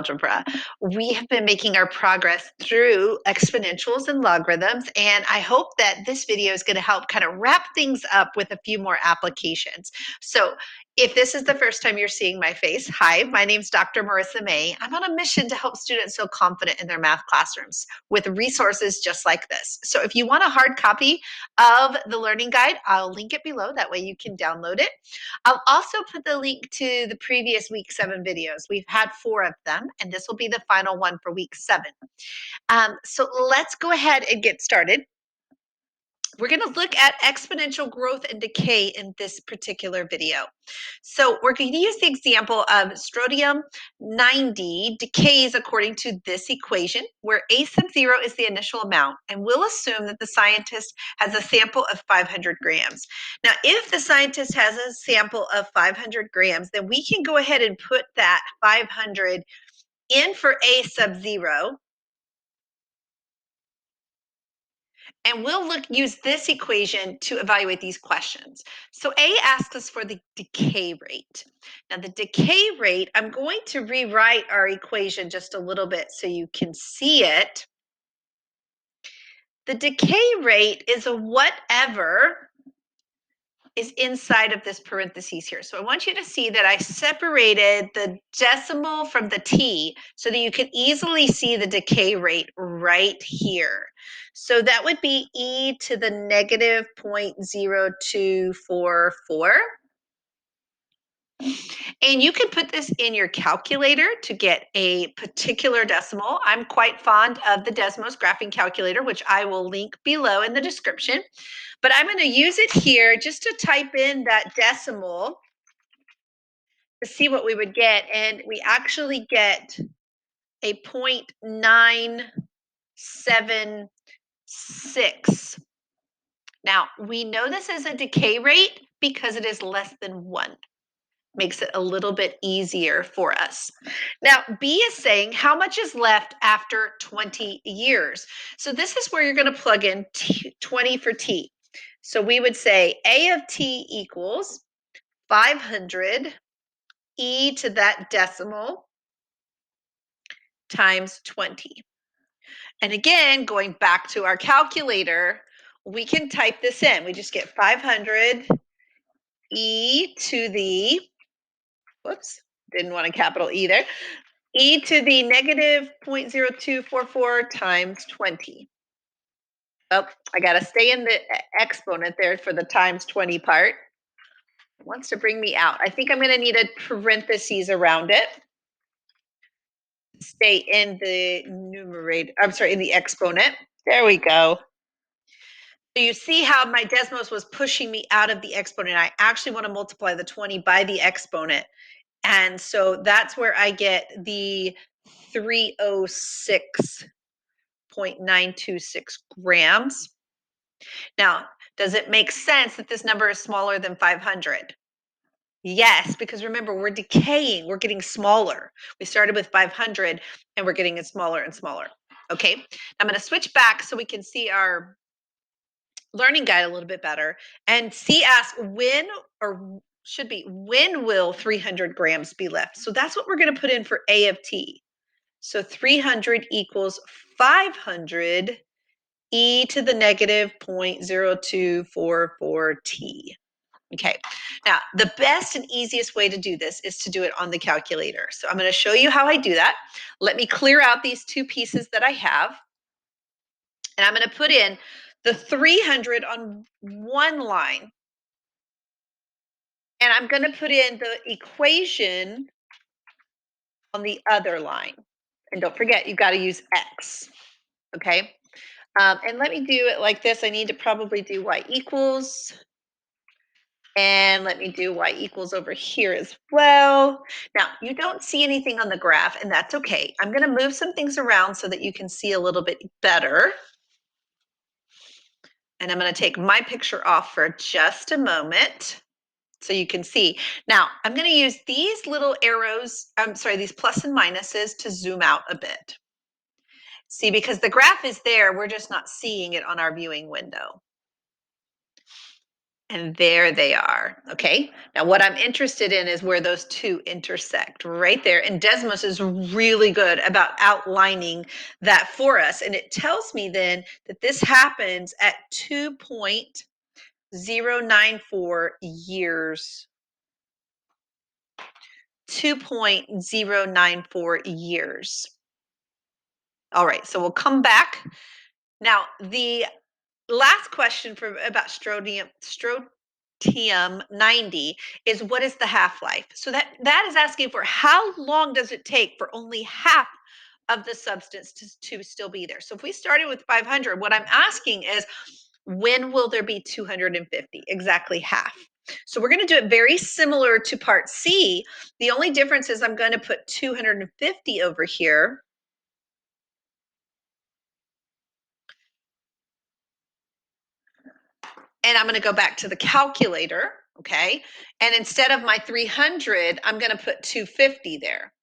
Algebra. We have been making our progress through exponentials and logarithms, and I hope that this video is going to help kind of wrap things up with a few more applications. So if this is the first time you're seeing my face, hi, my name's Dr. Marissa May. I'm on a mission to help students feel confident in their math classrooms with resources just like this. So if you want a hard copy of the learning guide, I'll link it below. That way you can download it. I'll also put the link to the previous week 7 videos. We've had 4 of them, and this will be the final one for week 7. So let's go ahead and get started. We're going to look at exponential growth and decay in this particular video. So we're going to use the example of strontium 90 decays according to this equation, where A sub 0 is the initial amount, and we'll assume that the scientist has a sample of 500 grams. Now, if the scientist has a sample of 500 grams, then we can go ahead and put that 500 in for A sub 0. And we'll use this equation to evaluate these questions. So A asks us for the decay rate. Now the decay rate, I'm going to rewrite our equation just a little bit so you can see it. The decay rate is a whatever is inside of this parentheses here. So I want you to see that I separated the decimal from the t so that you can easily see the decay rate right here. So that would be e to the negative 0.0244. And you can put this in your calculator to get a particular decimal. I'm quite fond of the Desmos graphing calculator, which I will link below in the description. But I'm going to use it here just to type in that decimal to see what we would get. And we actually get a 0.976. Now, we know this is a decay rate because it is less than 1. Makes it a little bit easier for us. Now, B is saying how much is left after 20 years. So this is where you're going to plug in 20 for T. So we would say A of T equals 500 e to that decimal times 20. And again, going back to our calculator, we can type this in. We just get 500 e to the, whoops, didn't want a capital E there, e to the negative 0.0244 times 20. Oh, I got to stay in the exponent there for the times 20 part. It wants to bring me out. I think I'm going to need a parentheses around it. Stay in the numerator, I'm sorry, in the exponent. There we go. So you see how my Desmos was pushing me out of the exponent. I actually want to multiply the 20 by the exponent. And so that's where I get the 306.926 grams. Now, does it make sense that this number is smaller than 500? Yes, because remember, we're decaying, we're getting smaller. We started with 500 and we're getting it smaller and smaller. Okay, I'm going to switch back so we can see our learning guide a little bit better. And C asks when, or should be, when will 300 grams be left? So that's what we're going to put in for A of T. So 300 equals 500 e to the negative 0.0244 t. Okay, now the best and easiest way to do this is to do it on the calculator. So I'm going to show you how I do that. Let me clear out these 2 pieces that I have. And I'm going to put in the 300 on one line. And I'm going to put in the equation on the other line. And don't forget, you've got to use X. Okay, and let me do it like this. I need to probably do y equals. And let me do y equals over here as well. Now, you don't see anything on the graph, and that's okay. I'm going to move some things around so that you can see a little bit better. And I'm going to take my picture off for just a moment so you can see. Now, I'm going to use these little arrows, these plus and minuses to zoom out a bit. See, because the graph is there, we're just not seeing it on our viewing window. And there they are. Okay. Now, what I'm interested in is where those two intersect right there. And Desmos is really good about outlining that for us. And it tells me then that this happens at 2.094 years. 2.094 years. All right. So we'll come back. Now, the last question for about strontium 90 is what is the half-life? So that is asking for how long does it take for only half of the substance to still be there. So if we started with 500, what I'm asking is when will there be 250? Exactly half. So we're going to do it very similar to part C. The only difference is I'm going to put 250 over here. And I'm going to go back to the calculator, okay? And instead of my 300, I'm going to put 250 there,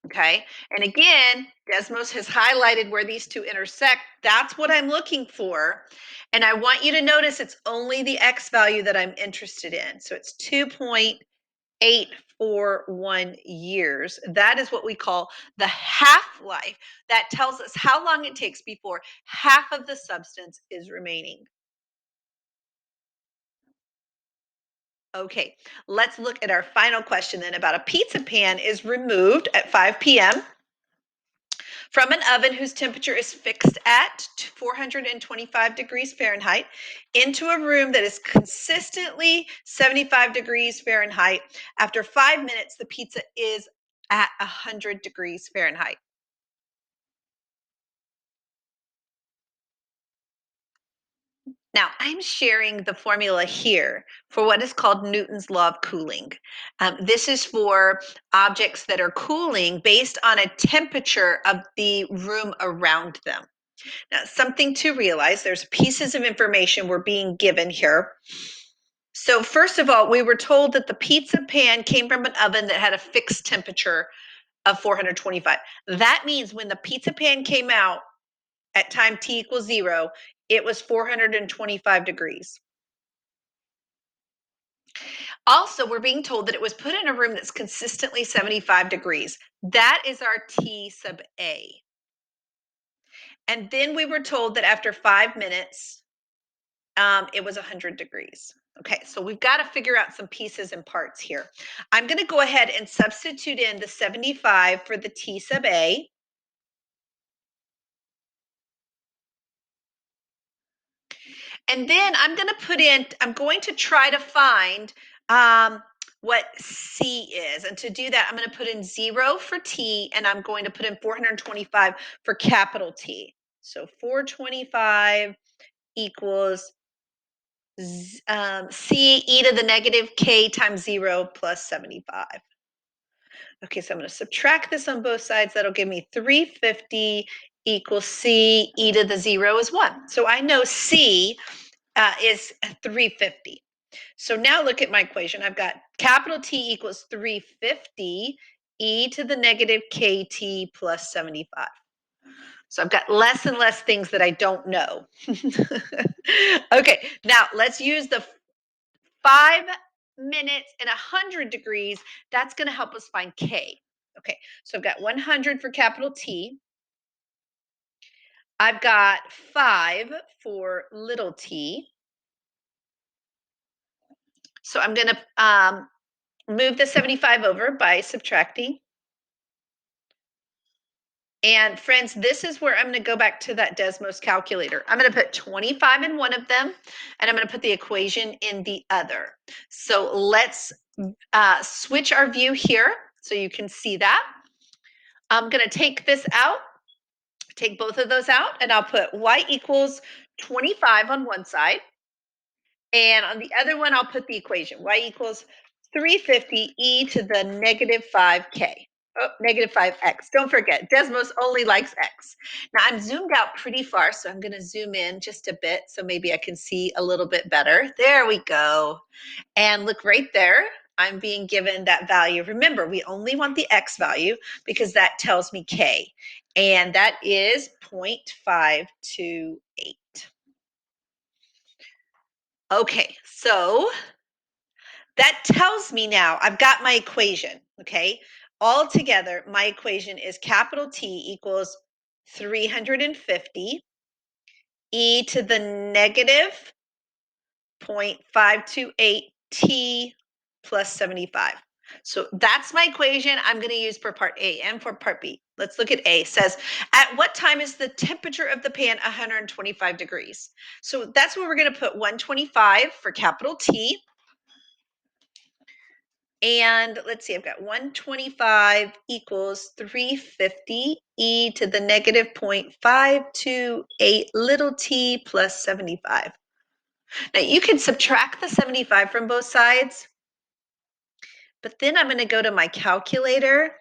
okay? And again, Desmos has highlighted where these two intersect. That's what I'm looking for. And I want you to notice it's only the X value that I'm interested in. So it's 2.841 years. That is what we call the half-life. That tells us how long it takes before half of the substance is remaining. Okay, let's look at our final question then about a pizza pan is removed at 5 p.m. from an oven whose temperature is fixed at 425 degrees Fahrenheit into a room that is consistently 75 degrees Fahrenheit. After 5 minutes, the pizza is at 100 degrees Fahrenheit. Now, I'm sharing the formula here for what is called Newton's law of cooling. This is for objects that are cooling based on a temperature of the room around them. Now, something to realize, there's pieces of information we're being given here. So first of all, we were told that the pizza pan came from an oven that had a fixed temperature of 425. That means when the pizza pan came out, at time t equals 0, it was 425 degrees. Also, we're being told that it was put in a room that's consistently 75 degrees. That is our T sub A. And then we were told that after 5 minutes, it was 100 degrees. Okay, so we've got to figure out some pieces and parts here. I'm going to go ahead and substitute in the 75 for the T sub A. And then I'm going to try to find what C is. And to do that, I'm going to put in 0 for T, and I'm going to put in 425 for capital T. So 425 equals C e to the negative K times 0 plus 75. Okay, so I'm going to subtract this on both sides. That'll give me 350 equals C e to the 0 is 1. So I know C is 350. So now look at my equation. I've got capital T equals 350 e to the negative kt plus 75. So I've got less and less things that I don't know. Okay, now let's use the 5 minutes and 100 degrees. That's going to help us find K. Okay, so I've got 100 for capital T. I've got 5 for little t. So I'm going to move the 75 over by subtracting. And friends, this is where I'm going to go back to that Desmos calculator. I'm going to put 25 in one of them, and I'm going to put the equation in the other. So let's switch our view here so you can see that. I'm going to take this out, take both of those out, and I'll put y equals 25 on one side. And on the other one, I'll put the equation. Y equals 350 e to the negative 5k. Oh, negative 5x. Don't forget, Desmos only likes x. Now, I'm zoomed out pretty far, so I'm going to zoom in just a bit so maybe I can see a little bit better. There we go. And look right there. I'm being given that value. Remember, we only want the x value because that tells me k. And that is 0.528. Okay, so that tells me now I've got my equation, okay? All together, my equation is capital T equals 350 e to the negative 0.528 t plus 75. So that's my equation I'm going to use for part A and for part B. Let's look at A. It says, at what time is the temperature of the pan 125 degrees? So that's where we're going to put 125 for capital T. And let's see, I've got 125 equals 350 e to the negative 0.528 little t plus 75. Now you can subtract the 75 from both sides, but then I'm going to go to my calculator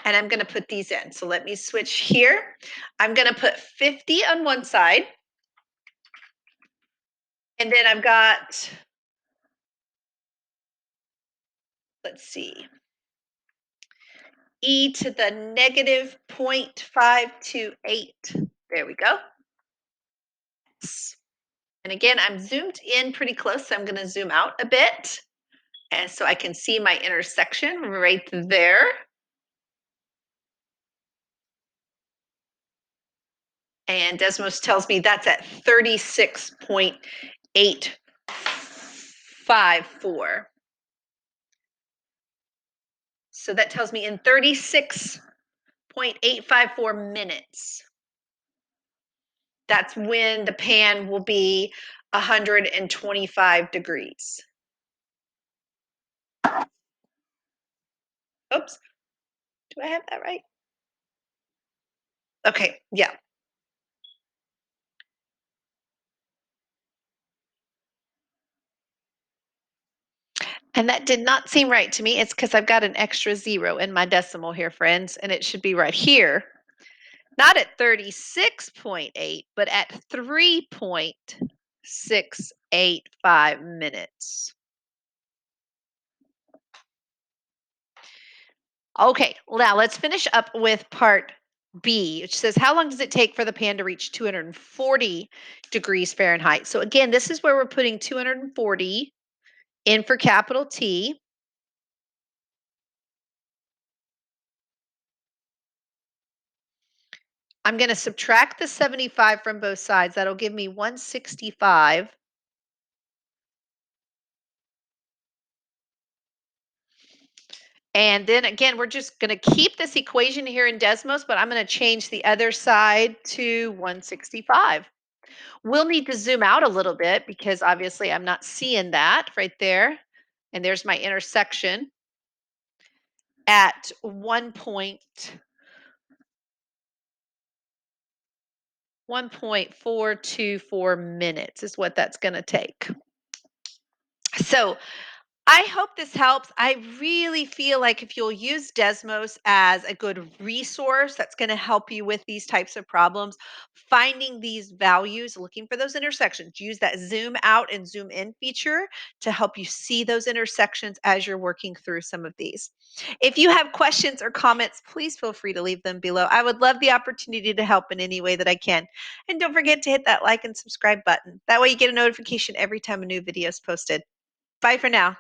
and I'm going to put these in. So let me switch here. I'm going to put 50 on one side. And then I've got, let's see, e to the negative 0.528. There we go. And again, I'm zoomed in pretty close, so I'm going to zoom out a bit. And so I can see my intersection right there. And Desmos tells me that's at 36.854. So that tells me in 36.854 minutes, that's when the pan will be 125 degrees. Oops, do I have that right? Okay, yeah. And that did not seem right to me. It's because I've got an extra zero in my decimal here, friends, and it should be right here. Not at 36.8, but at 3.685 minutes. Okay, now let's finish up with part B, which says, how long does it take for the pan to reach 240 degrees Fahrenheit? So again, this is where we're putting 240 in for capital T. I'm going to subtract the 75 from both sides. That'll give me 165. And then again, we're just going to keep this equation here in Desmos, but I'm going to change the other side to 165. We'll need to zoom out a little bit because obviously I'm not seeing that right there. And there's my intersection at 1.424 minutes is what that's going to take. So I hope this helps. I really feel like if you'll use Desmos as a good resource that's going to help you with these types of problems, finding these values, looking for those intersections, use that zoom out and zoom in feature to help you see those intersections as you're working through some of these. If you have questions or comments, please feel free to leave them below. I would love the opportunity to help in any way that I can. And don't forget to hit that like and subscribe button. That way you get a notification every time a new video is posted. Bye for now.